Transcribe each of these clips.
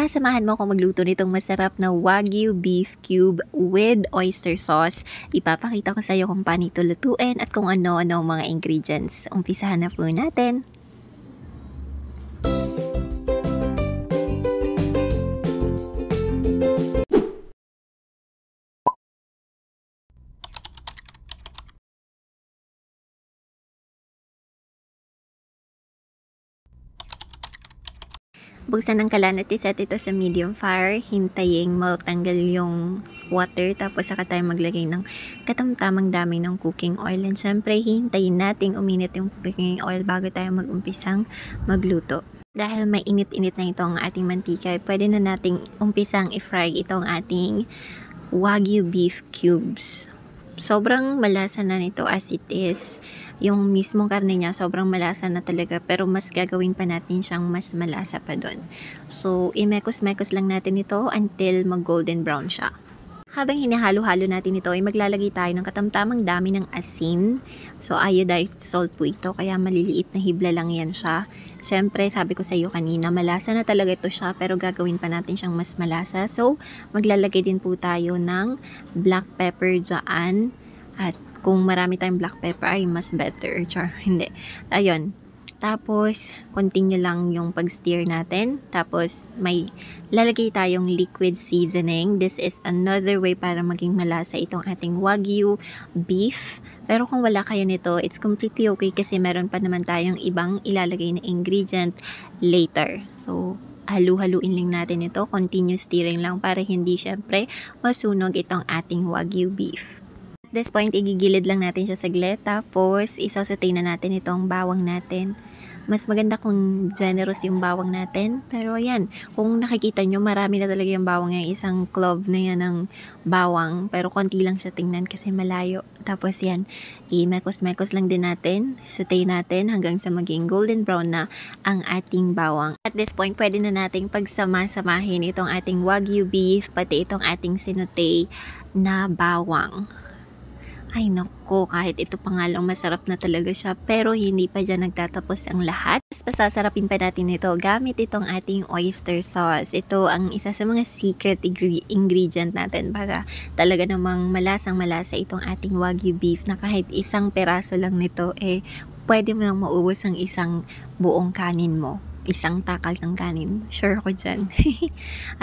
Tara, samahan mo ako magluto nitong masarap na Wagyu beef cube with oyster sauce. Ipapakita ko sa iyo kung paano ito lutuin at kung ano-ano ang mga ingredients. Umpisahan na po natin. Buksan ang kalan at iset ito sa medium fire. Hintayin matanggal yung water. Tapos saka tayo maglagay ng katamtamang dami ng cooking oil. And syempre, hintayin natin uminit yung cooking oil bago tayo mag-umpisang magluto. Dahil may init-init na ito ang ating mantika, pwede na nating umpisang i-fry itong ating Wagyu beef cubes. Sobrang malasa na nito as it is. Yung mismong karne niya, sobrang malasa na talaga. Pero mas gagawin pa natin siyang mas malasa pa doon. So, imekos-mekos lang natin ito until mag-golden brown siya. Habang hinahalo-halo natin ito, ay maglalagay tayo ng katamtamang dami ng asin. So, iodized salt po ito, kaya maliliit na hibla lang yan siya. Siyempre, sabi ko sa iyo kanina, malasa na talaga ito siya, pero gagawin pa natin siyang mas malasa. So, maglalagay din po tayo ng black pepper dyan. At kung marami tayong black pepper, ay mas better. Char, hindi. Ayun. Tapos, continue lang yung pag-stir natin. Tapos, may lalagay tayong liquid seasoning. This is another way para maging malasa itong ating Wagyu beef. Pero kung wala kayo nito, it's completely okay kasi meron pa naman tayong ibang ilalagay na ingredient later. So, halu-haluin lang natin ito. Continue stirring lang para hindi syempre masunog itong ating Wagyu beef. At this point, igigilid lang natin siya saglit. Tapos, isasaute na natin itong bawang natin. Mas maganda kung generous yung bawang natin. Pero ayan, kung nakikita nyo, marami na talaga yung bawang yan. Isang clove na yan ng bawang. Pero konti lang siya tingnan kasi malayo. Tapos yan, i-mekos-mekos lang din natin. Saute natin hanggang sa maging golden brown na ang ating bawang. At this point, pwede na nating pagsama-samahin itong ating Wagyu beef, pati itong ating sinute na bawang. Ay nako, kahit ito pa nga lang masarap na talaga siya, pero hindi pa dyan nagtatapos ang lahat. Pasasarapin pa natin ito gamit itong ating oyster sauce. Ito ang isa sa mga secret ingredient natin para talaga namang malasang malasa itong ating Wagyu beef na kahit isang peraso lang nito, pwede mo lang maubos ang isang buong kanin mo. Isang takal ng kanin. Sure ako dyan.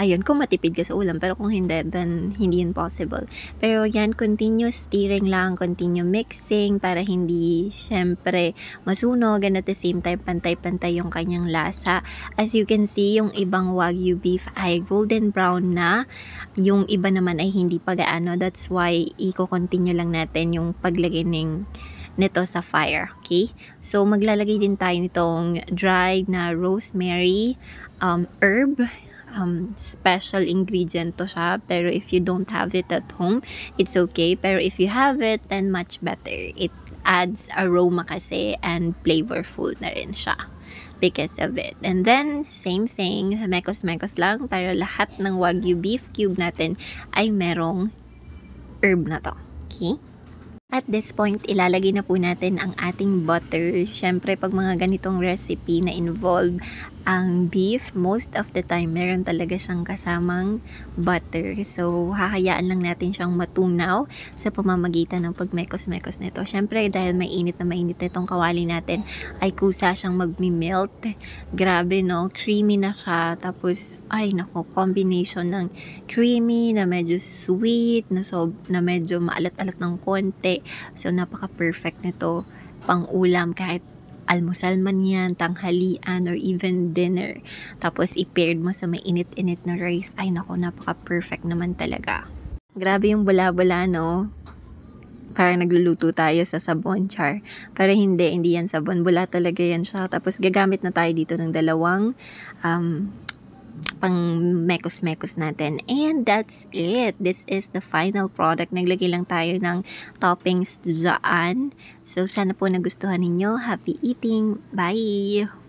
Ayun, kung matipid ka sa ulam. Pero kung hindi, then hindi yun possible. Pero yan, continue stirring lang, continue mixing para hindi, syempre, masunog. And at the same time, pantay-pantay yung kanyang lasa. As you can see, yung ibang Wagyu beef ay golden brown na. Yung iba naman ay hindi pa gaano. That's why, i-continue lang natin yung paglagay nito sa fire, okay? So, maglalagay din tayo nitong dried na rosemary herb. Special ingredient to siya. Pero if you don't have it at home, it's okay. Pero if you have it, then much better. It adds aroma kasi and flavorful na rin siya because of it. And then, same thing, mekos-mekos lang para lahat ng Wagyu beef cube natin ay merong herb na to, okay? At this point, ilalagay na po natin ang ating butter. Siyempre, pag mga ganitong recipe na involve ang beef, most of the time, meron talaga siyang kasamang butter. So, hahayaan lang natin siyang matunaw sa pamamagitan ng pagmekos-mekos nito. Siyempre, dahil mainit na itong kawali natin, ay kusa siyang magmi-melt. Grabe, no? Creamy na siya. Tapos, ay nako, combination ng creamy na medyo sweet, na medyo maalat-alat ng konti. So, napaka-perfect nito pang ulam kahit almusal man yan, tanghalian, or even dinner. Tapos, i-paired mo sa may init-init na rice. Ay, nako, napaka-perfect naman talaga. Grabe yung bula-bula, no? Parang nagluluto tayo sa sabon, char. Pero hindi yan sabon. Bula talaga yan siya. Tapos, gagamit na tayo dito ng dalawang pang mekos-mekos natin. And that's it. This is the final product. Naglagay lang tayo ng toppings dyan. So, sana po nagustuhan ninyo. Happy eating. Bye!